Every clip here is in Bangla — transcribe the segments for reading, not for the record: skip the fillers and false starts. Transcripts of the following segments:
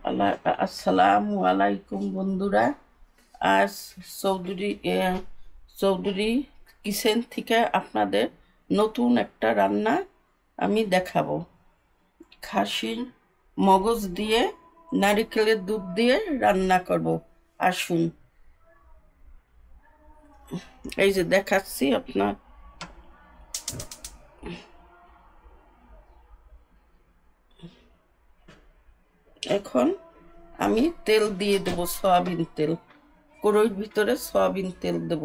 আসসালামু আলাইকুম বন্ধুরা। আজ চৌধুরী চৌধুরী কিচেন থেকে আপনাদের নতুন একটা রান্না আমি দেখাবো। খাসির মগজ দিয়ে নারিকেলের দুধ দিয়ে রান্না করব। আসুন, এই যে দেখাচ্ছি আপনার। এখন আমি তেল দিয়ে দেব, সয়াবিন তেল। কড়াইয়ের ভিতরে সয়াবিন তেল দেব।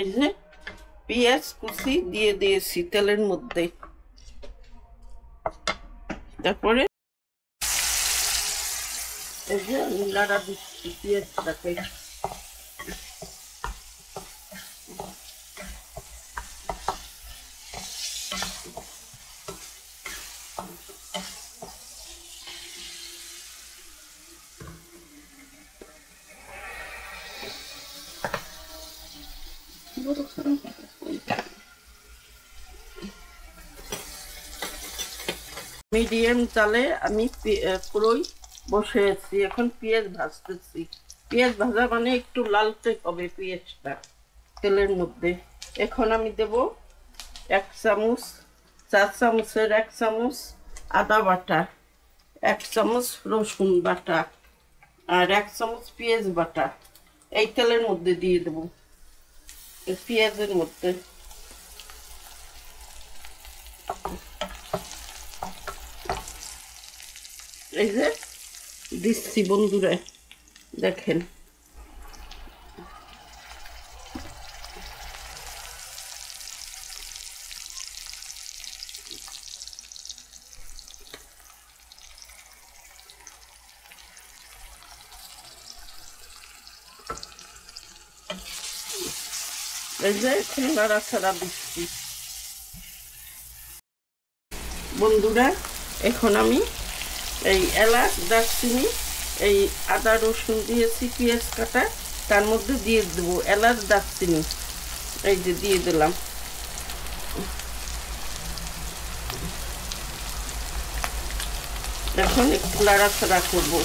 এই যে পেঁয়াজ কুচি দিয়ে দিয়েছি তেলের মধ্যে। তারপরে এই যে নাড়া দিচ্ছি পেঁয়াজটাকে। মিডিয়াম চালে আমি পুরোই বসে আছি। এখন পেঁয়াজ ভাজতেছি। পেঁয়াজ ভাজা মানে একটু লালটে হবে পেঁয়াজটা তেলের মধ্যে। এখন আমি দেব 1 চামচ, 4 চামচের 1 চামচ আদা বাটা, 1 চামচ রসুন বাটা, আর 1 চামচ পেঁয়াজ বাটা এই তেলের মধ্যে দিয়ে দেব। পেঁয়াজের মধ্যে এই যে দিচ্ছি বন্ধুরা, দেখেন। এই যে নাড়াচাড়া দিচ্ছি বন্ধুরা। এখন আমি এই এলাচ, দারচিনি, এই আদা রসুন দিয়েছি পেঁয়াজ কাটা, তার মধ্যে দিয়ে দেবো এলাচ দারচিনি। এই যে দিয়ে দিলাম। এখন একটু নাড়াচাড়া করবো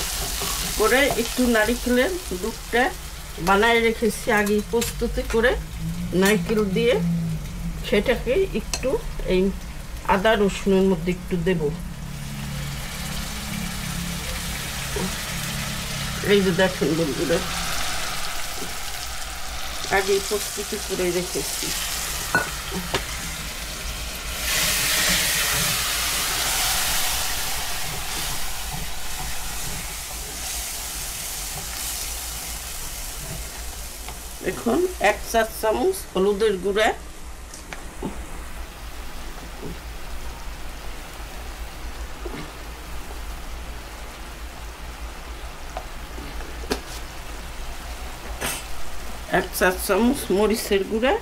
করে একটু নারিকেলের দুধটা বানায় রেখেছি আগে প্রস্তুতি করে নারকেল দিয়ে, সেটাকে একটু এই আদা রসুনের মধ্যে একটু দেব। এই যে দেখেন বন্ধুরা, আগে প্রস্তুতি করে রেখেছি। এখন 1 4 চামচ হলুদের গুঁড়া, 1 4 চামচ মরিচের গুঁড়া,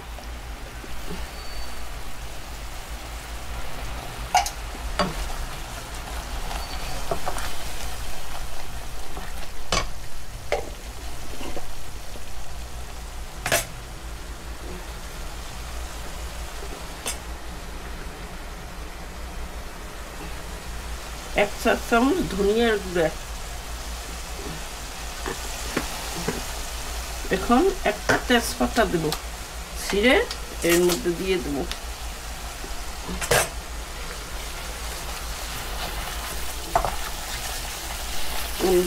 1 4 চামচ ধনিয়ার গুঁড়া। এখন একটা তেজপাতা দেব, ছিঁড়ে এর মধ্যে দিয়ে দেব।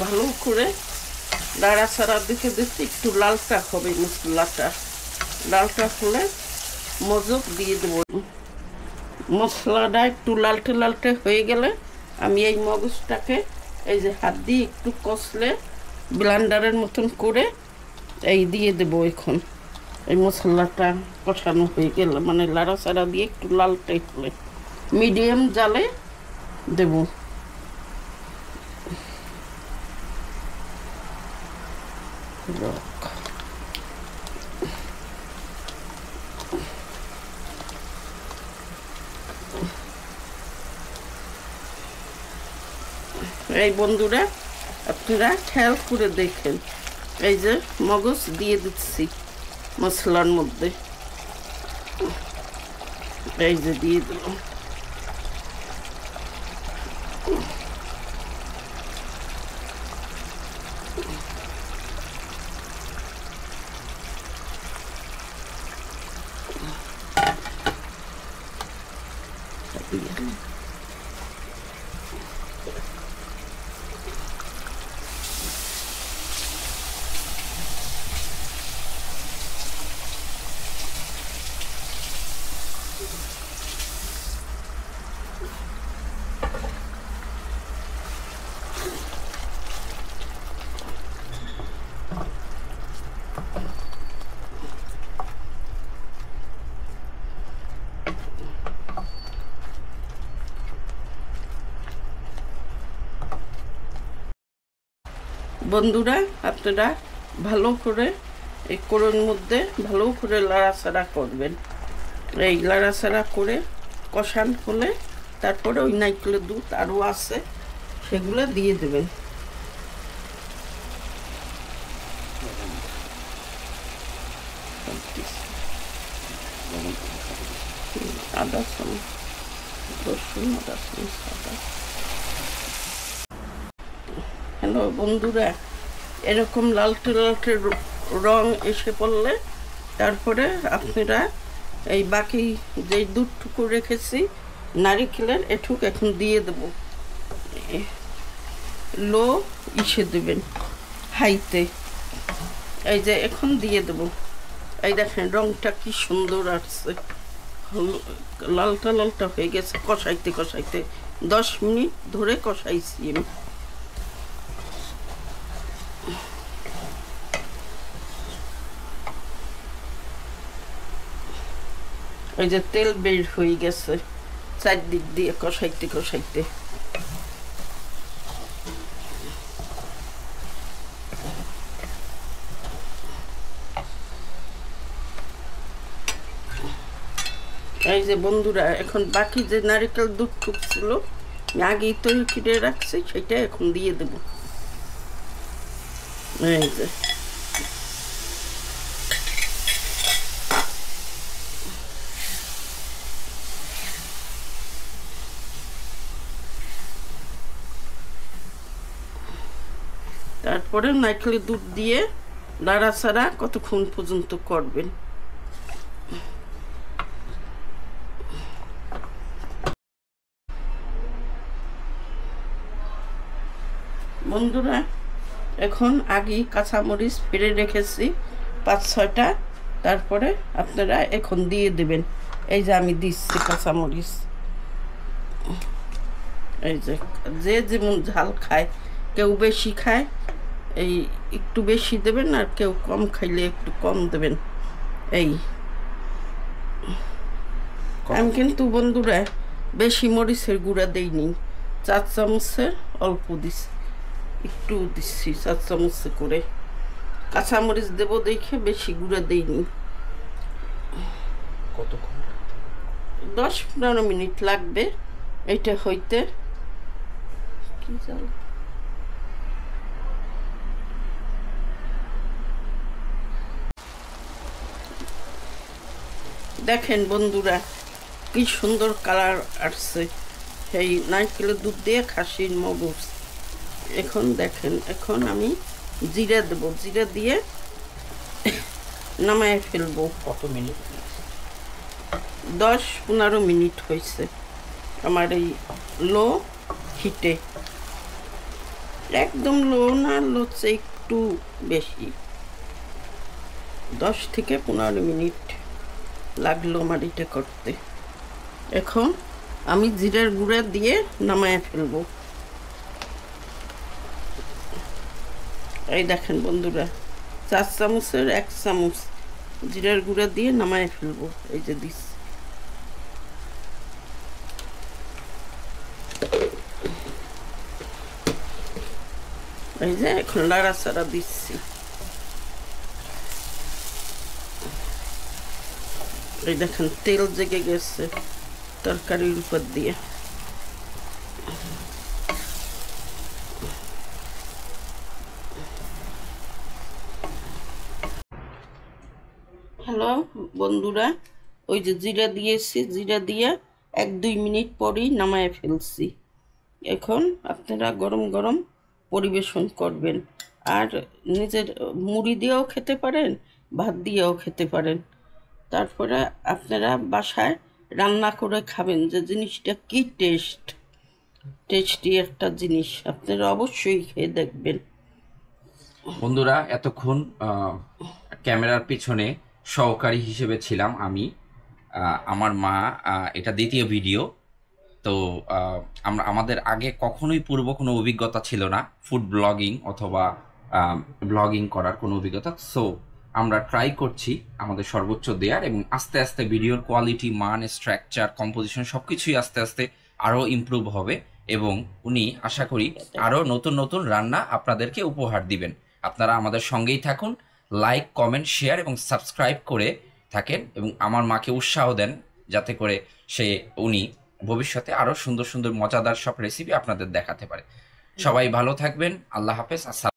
ভালো করে নাড়াচাড়া দেখে দেখতে একটু লালটা হবে মশলাটা। লালটা হলে মজক দিয়ে দেব। মশলাটা একটু লালটে লালটে হয়ে গেলে আমি এই মগজটাকে এই যে হাত দিয়ে একটু কষলে ব্লেন্ডারের মতন করে এই দিয়ে দেবো। এখন এই মশলাটা কষানো হয়ে গেলে মানে লাড়াচাড়া দিয়ে একটু লালটে হলে মিডিয়াম জালে দেব। রক এই বন্ধুরা আপনারা খেয়াল করে দেখেন এই যে মগজ দিয়ে দিচ্ছি মশলার মধ্যে এই যে দিয়ে দিলাম বন্ধুরা আপনারা ভালো করে এই কোড়োর মধ্যে ভালো করে লাড়াচাড়া করবেন এই লাড়াচাড়া করে কষান হলে তারপরে ওই নারকেলের দুধ আরও আছে সেগুলো দিয়ে দেবেন আদা চামচ রসুন আদা চামচ আদা হ্যালো বন্ধুরা এরকম লালটে লালটে রং এসে পড়লে তারপরে আপনারা এই বাকি যে দুধটুকু রেখেছি নারিকেলের এটুক এখন দিয়ে দেব লো ইসে দেবেন হাইতে এই যে এখন দিয়ে দেব এই দেখেন রংটা কি সুন্দর আসছে লালটা লালটা হয়ে গেছে কষাইতে কষাইতে 10 মিনিট ধরে কষাইছি আমি ওই যে তেল বের হয়ে গেছে চারদিক দিয়ে কষাইতে কষাইতে এই যে বন্ধুরা এখন বাকি যে নারকেল দুধ ছিল আগেই তৈরি করে রাখছি সেটা এখন দিয়ে দেব এই যে তারপরে নারকেলের দুধ দিয়ে নাড়াচাড়া কতক্ষণ পর্যন্ত করবেন বন্ধুরা এখন আগেই কাঁচামরিচ পেড়ে রেখেছি 5-6টা তারপরে আপনারা এখন দিয়ে দেবেন এই যে আমি দিচ্ছি কাঁচামরিচ এই যে যে যেমন ঝাল খায় কেউ বেশি খায় এই একটু বেশি দেবেন আর কেউ কম খাইলে একটু কম দেবেন এই আমি কিন্তু বন্ধুরা বেশি মরিচের গুঁড়া দেইনি 4 চামচের অল্প দিচ্ছি একটু দিচ্ছি 4 চামচ করে কাঁচামরিচ দেব দেখে বেশি গুঁড়া দেইনি কতক্ষণ 10-15 মিনিট লাগবে এইটা হইতে কি জাল দেখেন বন্ধুরা কি সুন্দর কালার আসছে এই নারকেলের দুধ দিয়ে খাসির মগজ এখন দেখেন এখন আমি জিরা দেব জিরা দিয়ে নামায় ফেলবো কত মিনিট 10-15 মিনিট হয়েছে আমার এই লো হিটে একদম লো না লোচে একটু বেশি 10 থেকে 15 মিনিট লাগলো আমার এটা করতে এখন আমি জিরার গুঁড়া দিয়ে নামায় ফেলবো এই দেখেন বন্ধুরা 4 চামচের 1 চামচ জিরার গুঁড়া দিয়ে নামায় ফেলবো এই যে দিস এই যে এখন লাড়াচাড়া দিচ্ছি এই দেখেন তেল জেগে গেছে তরকারির উপর দিয়ে। হ্যালো বন্ধুরা, ওই যে জিরা দিয়েছি, জিরা দিয়ে 1-2 মিনিট পরেই নামায় ফেলছি। এখন আপনারা গরম গরম পরিবেশন করবেন, আর নিজের মুড়ি দিয়েও খেতে পারেন, ভাত দিয়েও খেতে পারেন। তারপরে আপনারা বাসায় রান্না করে খাবেন, যে জিনিসটা কি টেস্টি একটা জিনিস, আপনারা অবশ্যই খেয়ে দেখবেন। বন্ধুরা, এতক্ষণ ক্যামেরার পিছনে সহকারী হিসেবে ছিলাম আমি। আমার মা, এটা দ্বিতীয় ভিডিও। তো আমাদের আগে কখনোই পূর্ব কোনো অভিজ্ঞতা ছিল না ফুড ব্লগিং অথবা ব্লগিং করার কোনো অভিজ্ঞতা। সো আমরা ট্রাই করছি আমাদের সর্বোচ্চ দেওয়ার, এবং আস্তে আস্তে ভিডিওর কোয়ালিটি, মান, স্ট্রাকচার, কম্পোজিশন সবকিছুই আস্তে আস্তে আরও ইমপ্রুভ হবে, এবং উনি আশা করি আরও নতুন নতুন রান্না আপনাদেরকে উপহার দিবেন। আপনারা আমাদের সঙ্গেই থাকুন, লাইক, কমেন্ট, শেয়ার এবং সাবস্ক্রাইব করে থাকেন, এবং আমার মাকে উৎসাহ দেন যাতে করে উনি ভবিষ্যতে আরো সুন্দর সুন্দর মজাদার সব রেসিপি আপনাদের দেখাতে পারে। সবাই ভালো থাকবেন। আল্লাহ হাফেজ।